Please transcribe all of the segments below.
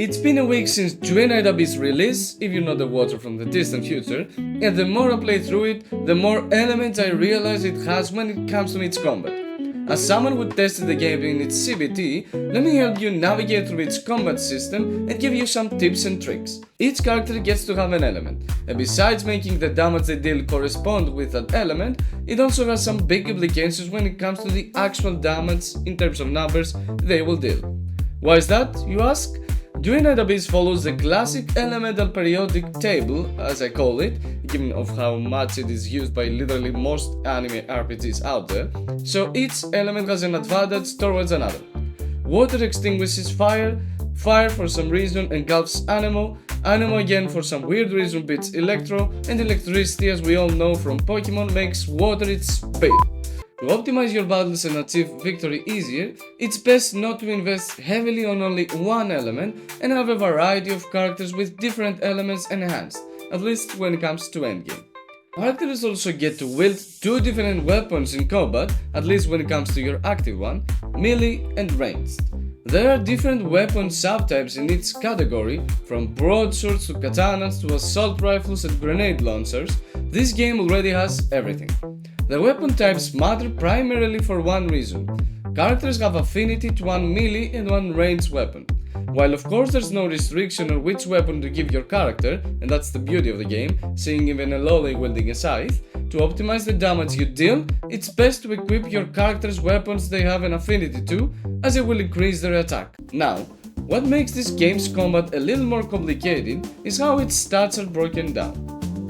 It's been a week since Duet Night Abyss release, if you know the water from the distant future, and the more I play through it, the more elements I realize it has when it comes to its combat. As someone who tested the game in its CBT, let me help you navigate through its combat system and give you some tips and tricks. Each character gets to have an element, and besides making the damage they deal correspond with that element, it also has some big implications when it comes to the actual damage in terms of numbers they will deal. Why is that, you ask? Duet Night Abyss follows the classic elemental periodic table, as I call it, given of how much it is used by literally most anime RPGs out there, so each element has an advantage towards another. Water extinguishes fire, fire for some reason engulfs Anemo, Anemo again for some weird reason beats Electro, and electricity, as we all know from Pokemon, makes water its speed. To optimize your battles and achieve victory easier, it's best not to invest heavily on only one element and have a variety of characters with different elements enhanced, at least when it comes to endgame. Characters also get to wield two different weapons in combat, at least when it comes to your active one, melee and ranged. There are different weapon subtypes in each category, from broadswords to katanas to assault rifles and grenade launchers. This game already has everything. The weapon types matter primarily for one reason. Characters have affinity to one melee and one ranged weapon. While of course there's no restriction on which weapon to give your character, and that's the beauty of the game, seeing even a lolly wielding a scythe, to optimize the damage you deal, it's best to equip your character's weapons they have an affinity to, as it will increase their attack. Now, what makes this game's combat a little more complicated is how its stats are broken down.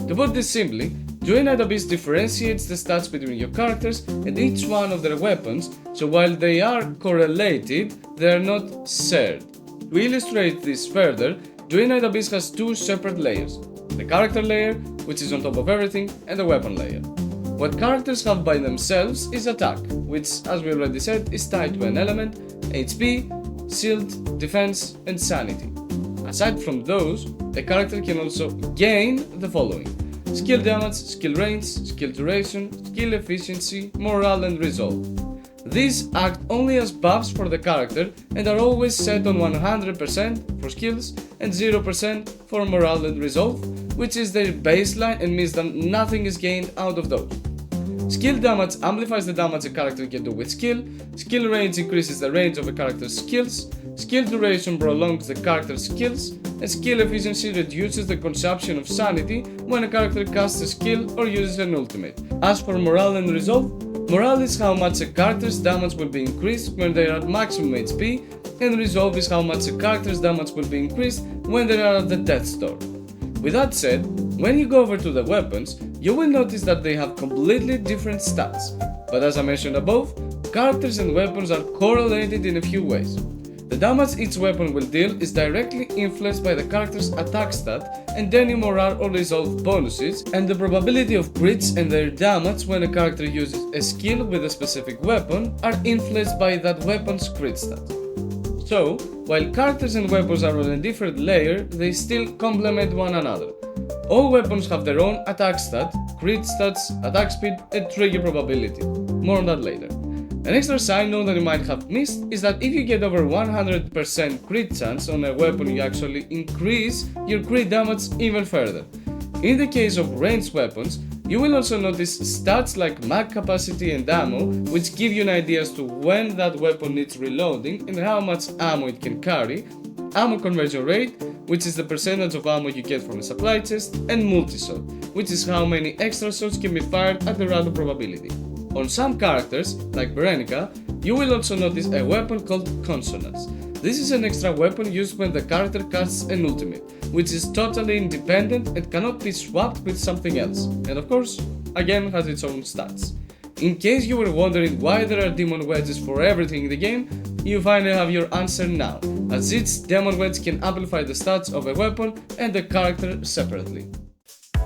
To put this simply, Duet Night Abyss differentiates the stats between your characters and each one of their weapons, so while they are correlated, they are not shared. To illustrate this further, Duet Night Abyss has two separate layers: the character layer, which is on top of everything, and the weapon layer. What characters have by themselves is attack, which, as we already said, is tied to an element, HP, shield, defense, and sanity. Aside from those, a character can also gain the following: skill damage, skill range, skill duration, skill efficiency, morale, and resolve. These act only as buffs for the character and are always set on 100% for skills and 0% for morale and resolve, which is their baseline and means that nothing is gained out of those. Skill damage amplifies the damage a character can do with skill, skill range increases the range of a character's skills, skill duration prolongs the character's skills, and skill efficiency reduces the consumption of sanity when a character casts a skill or uses an ultimate. As for morale and resolve, morale is how much a character's damage will be increased when they are at maximum HP, and resolve is how much a character's damage will be increased when they are at the death's door. With that said, when you go over to the weapons, you will notice that they have completely different stats, but as I mentioned above, characters and weapons are correlated in a few ways. The damage each weapon will deal is directly influenced by the character's attack stat and any morale or resolve bonuses, and the probability of crits and their damage when a character uses a skill with a specific weapon are influenced by that weapon's crit stat. So, while characters and weapons are on a different layer, they still complement one another. All weapons have their own attack stat, crit stats, attack speed, and trigger probability. More on that later. An extra side note that you might have missed is that if you get over 100% crit chance on a weapon, you actually increase your crit damage even further. In the case of ranged weapons, you will also notice stats like mag capacity and ammo, which give you an idea as to when that weapon needs reloading and how much ammo it can carry, ammo conversion rate, which is the percentage of ammo you get from a supply chest, and multi-shot, which is how many extra shots can be fired at a random probability. On some characters, like Berenica, you will also notice a weapon called Consonance. This is an extra weapon used when the character casts an ultimate, which is totally independent and cannot be swapped with something else, and of course, again has its own stats. In case you were wondering why there are demon wedges for everything in the game, you finally have your answer now, as each demon wedge can amplify the stats of a weapon and the character separately.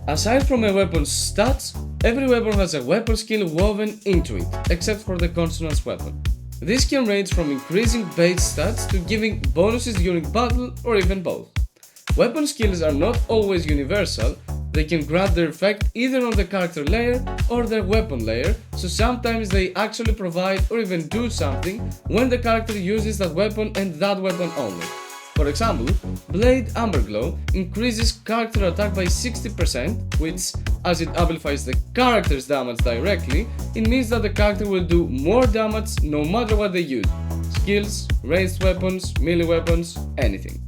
Aside from a weapon's stats, every weapon has a weapon skill woven into it, except for the Consonance weapon. This can range from increasing base stats to giving bonuses during battle or even both. Weapon skills are not always universal, they can grant their effect either on the character layer or their weapon layer, so sometimes they actually provide or even do something when the character uses that weapon and that weapon only. For example, Blade Amberglow increases character attack by 60%, which, as it amplifies the character's damage directly, it means that the character will do more damage no matter what they use. Skills, ranged weapons, melee weapons, anything.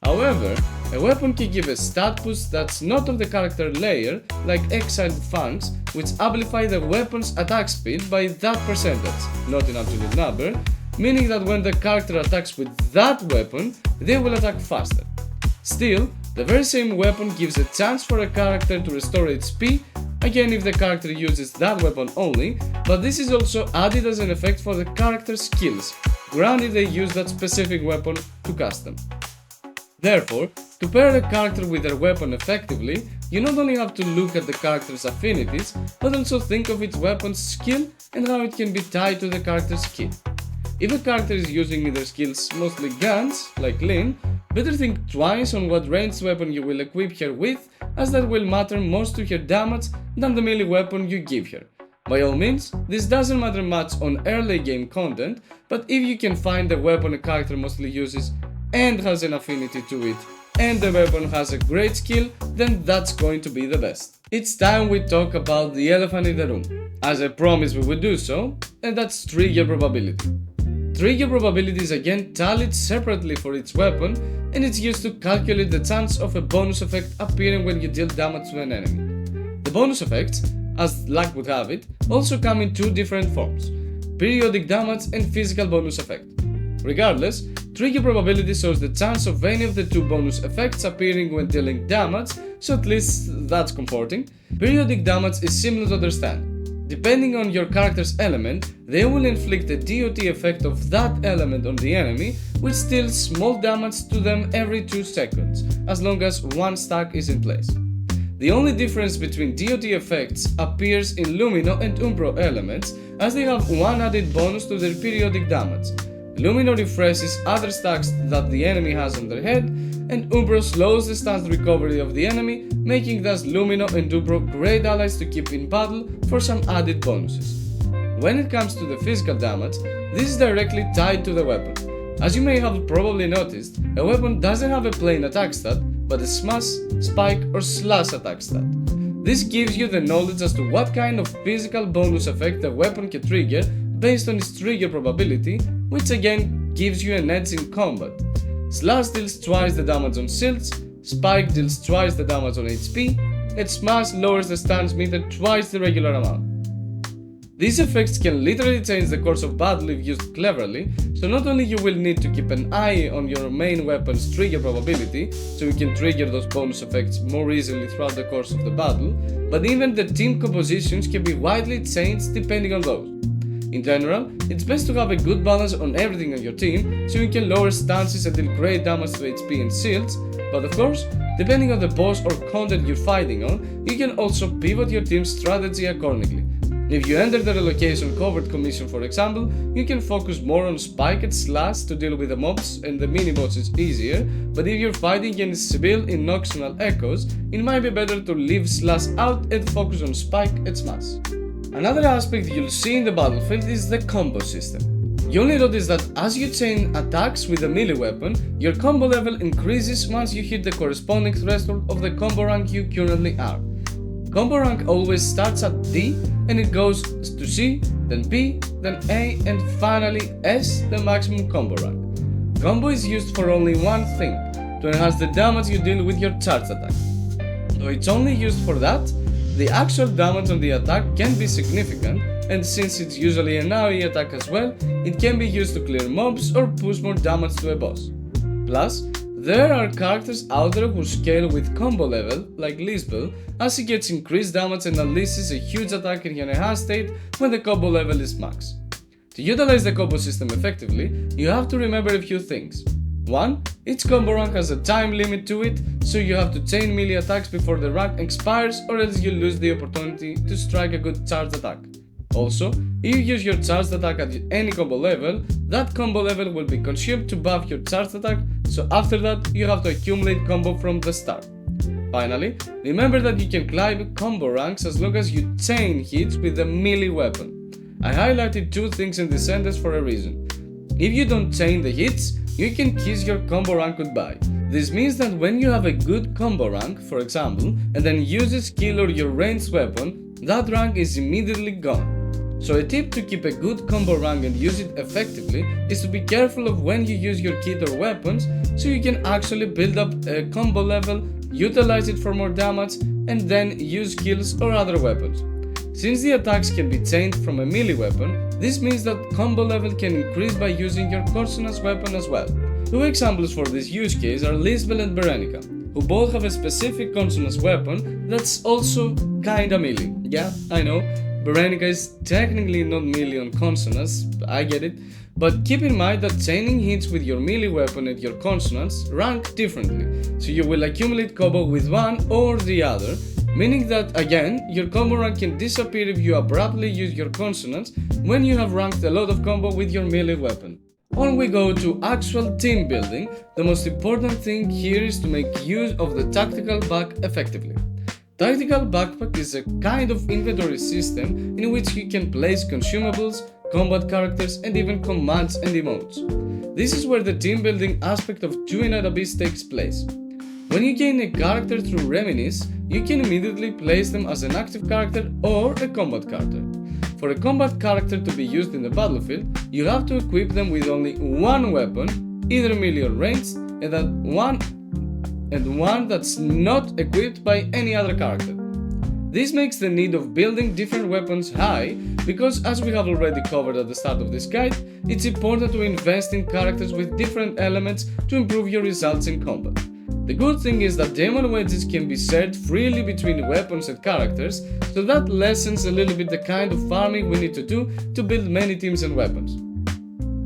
However, a weapon can give a stat boost that's not of the character layer, like Exiled Fangs, which amplify the weapon's attack speed by that percentage, not in absolute number, meaning that when the character attacks with that weapon, they will attack faster. Still, the very same weapon gives a chance for a character to restore HP, again if the character uses that weapon only, but this is also added as an effect for the character's skills, granted they use that specific weapon to cast them. Therefore, to pair a character with their weapon effectively, you not only have to look at the character's affinities, but also think of its weapon's skill and how it can be tied to the character's skill. If a character is using in their skills mostly guns, like Lyn, better think twice on what ranged weapon you will equip her with, as that will matter most to her damage than the melee weapon you give her. By all means, this doesn't matter much on early game content, but if you can find a weapon a character mostly uses and has an affinity to it, and the weapon has a great skill, then that's going to be the best. It's time we talk about the elephant in the room. As I promised we would do so, and that's trigger probability. Trigger probability is again tallied separately for each weapon, and it's used to calculate the chance of a bonus effect appearing when you deal damage to an enemy. The bonus effects, as luck would have it, also come in two different forms: periodic damage and physical bonus effect. Regardless, trigger probability shows the chance of any of the two bonus effects appearing when dealing damage, so at least that's comforting. Periodic damage is similar to understand. Depending on your character's element, they will inflict a DOT effect of that element on the enemy, which deals small damage to them every 2 seconds, as long as one stack is in place. The only difference between DOT effects appears in Lumino and Umbro elements, as they have one added bonus to their periodic damage. Lumino refreshes other stacks that the enemy has on their head, and Umbro slows the stance recovery of the enemy, making thus Lumino and Umbro great allies to keep in battle for some added bonuses. When it comes to the physical damage, this is directly tied to the weapon. As you may have probably noticed, a weapon doesn't have a plain attack stat, but a smash, spike or slash attack stat. This gives you the knowledge as to what kind of physical bonus effect the weapon can trigger based on its trigger probability, which again gives you an edge in combat. Slash deals twice the damage on shields, Spike deals twice the damage on HP, and Smash lowers the stance meter twice the regular amount. These effects can literally change the course of battle if used cleverly, so not only you will need to keep an eye on your main weapon's trigger probability, so you can trigger those bonus effects more easily throughout the course of the battle, but even the team compositions can be widely changed depending on those. In general, it's best to have a good balance on everything on your team, so you can lower stances and deal great damage to HP and shields, but of course, depending on the boss or content you're fighting on, you can also pivot your team's strategy accordingly. If you enter the relocation covert commission for example, you can focus more on Spike and Slash to deal with the mobs and the mini-bosses easier, but if you're fighting against Sibyl in Nocturnal Echoes, it might be better to leave Slash out and focus on Spike and Smash. Another aspect you'll see in the battlefield is the combo system. You'll notice that as you chain attacks with a melee weapon, your combo level increases once you hit the corresponding threshold of the combo rank you currently are. Combo rank always starts at D and it goes to C, then B, then A and finally S, the maximum combo rank. Combo is used for only one thing, to enhance the damage you deal with your charged attack. So it's only used for that. The actual damage on the attack can be significant, and since it's usually an AoE attack as well, it can be used to clear mobs or push more damage to a boss. Plus, there are characters out there who scale with combo level, like Lisbel, as he gets increased damage and unleashes a huge attack in an enhanced state when the combo level is max. To utilize the combo system effectively, you have to remember a few things. 1. Each combo rank has a time limit to it, so you have to chain melee attacks before the rank expires or else you lose the opportunity to strike a good charged attack. Also, if you use your charged attack at any combo level, that combo level will be consumed to buff your charged attack, so after that you have to accumulate combo from the start. Finally, remember that you can climb combo ranks as long as you chain hits with a melee weapon. I highlighted two things in this sentence for a reason. If you don't chain the hits, you can kiss your combo rank goodbye. This means that when you have a good combo rank, for example, and then use a skill or your ranged weapon, that rank is immediately gone. So a tip to keep a good combo rank and use it effectively is to be careful of when you use your kit or weapons, so you can actually build up a combo level, utilize it for more damage, and then use skills or other weapons. Since the attacks can be chained from a melee weapon, this means that combo level can increase by using your consonance weapon as well. Two examples for this use case are Lisbel and Berenica, who both have a specific consonance weapon that's also kinda melee. Yeah, I know, Berenica is technically not melee on consonance, I get it, but keep in mind that chaining hits with your melee weapon and your consonants rank differently, so you will accumulate combo with one or the other, meaning that again, your combo rank can disappear if you abruptly use your consonants when you have ranked a lot of combo with your melee weapon. On we go to actual team building. The most important thing here is to make use of the tactical bag effectively. Tactical backpack is a kind of inventory system in which you can place consumables, combat characters, and even commands and emotes. This is where the team building aspect of Duet Night Abyss takes place. When you gain a character through Reminisce, you can immediately place them as an active character or a combat character. For a combat character to be used in the battlefield, you have to equip them with only one weapon, either melee or ranged, and one that's not equipped by any other character. This makes the need of building different weapons high, because as we have already covered at the start of this guide, it's important to invest in characters with different elements to improve your results in combat. The good thing is that demon wedges can be shared freely between weapons and characters, so that lessens a little bit the kind of farming we need to do to build many teams and weapons.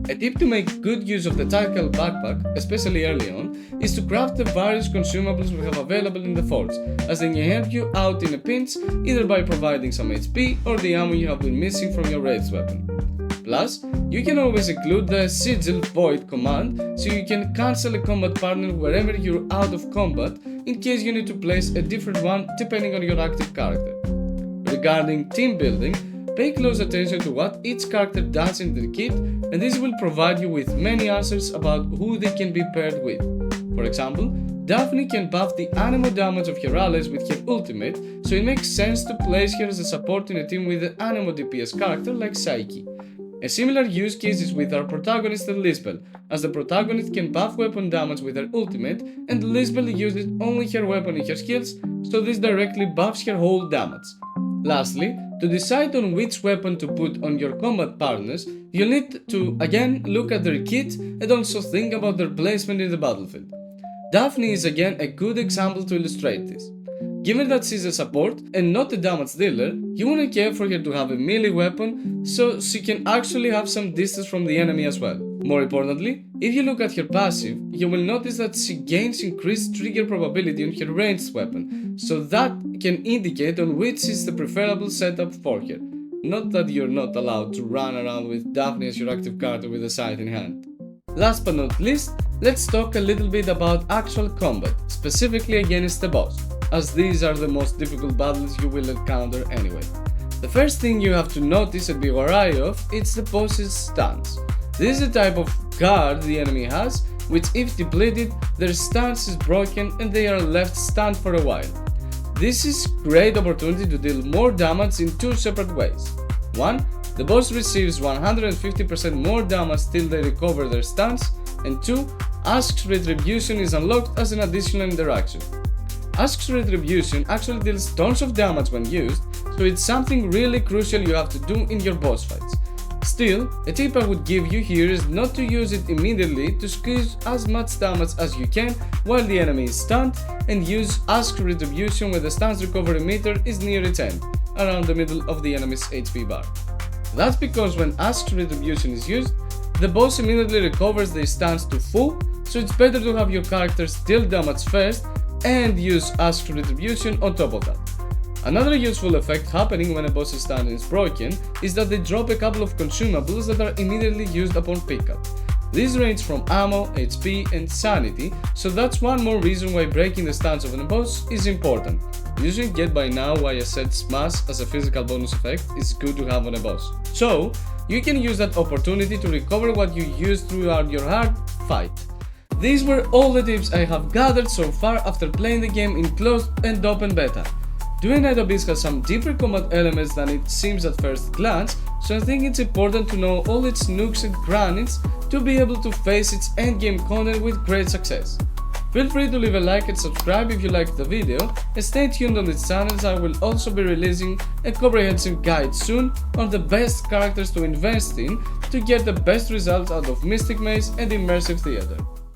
A tip to make good use of the tactical backpack, especially early on, is to craft the various consumables we have available in the forge, as they can help you out in a pinch, either by providing some HP or the ammo you have been missing from your ranged weapon. Plus, you can always include the Sigil Void command, so you can cancel a combat partner wherever you're out of combat, in case you need to place a different one depending on your active character. Regarding team building, pay close attention to what each character does in the kit, and this will provide you with many answers about who they can be paired with. For example, Daphne can buff the anemo damage of her allies with her ultimate, so it makes sense to place her as a support in a team with an anemo DPS character like Psyche. A similar use case is with our protagonist Lisbel, as the protagonist can buff weapon damage with her ultimate, and Lisbel uses only her weapon in her skills, so this directly buffs her whole damage. Lastly, to decide on which weapon to put on your combat partners, you'll need to again look at their kit and also think about their placement in the battlefield. Daphne is again a good example to illustrate this. Given that she's a support and not a damage dealer, you wanna care for her to have a melee weapon so she can actually have some distance from the enemy as well. More importantly, if you look at her passive, you will notice that she gains increased trigger probability on her ranged weapon, so that can indicate on which is the preferable setup for her. Not that you're not allowed to run around with Daphne as your active character with a scythe in hand. Last but not least, let's talk a little bit about actual combat, specifically against the boss, as these are the most difficult battles you will encounter anyway. The first thing you have to notice and be wary of is the boss's stance. This is a type of guard the enemy has, which if depleted, their stance is broken and they are left stunned for a while. This is great opportunity to deal more damage in two separate ways. 1. The boss receives 150% more damage till they recover their stance, and 2. Ask's Retribution is unlocked as an additional interaction. Ask's Retribution actually deals tons of damage when used, so it's something really crucial you have to do in your boss fights. Still, a tip I would give you here is not to use it immediately to squeeze as much damage as you can while the enemy is stunned, and use Ask's Retribution when the stance recovery meter is near its end, around the middle of the enemy's HP bar. That's because when Ask's Retribution is used, the boss immediately recovers their stance to full, so it's better to have your characters deal damage first and use Ask's Retribution on top of that. Another useful effect happening when a boss's stance is broken is that they drop a couple of consumables that are immediately used upon pickup. These range from ammo, HP and sanity, so that's one more reason why breaking the stance of a boss is important. You should get by now why I said smash as a physical bonus effect is good to have on a boss. So, you can use that opportunity to recover what you used throughout your hard fight. These were all the tips I have gathered so far after playing the game in closed and open beta. Duet Night Abyss has some deeper combat elements than it seems at first glance, so I think it's important to know all its nooks and crannies to be able to face its endgame content with great success. Feel free to leave a like and subscribe if you liked the video, and stay tuned on this channel as I will also be releasing a comprehensive guide soon on the best characters to invest in to get the best results out of Mystic Maze and Immersive Theater.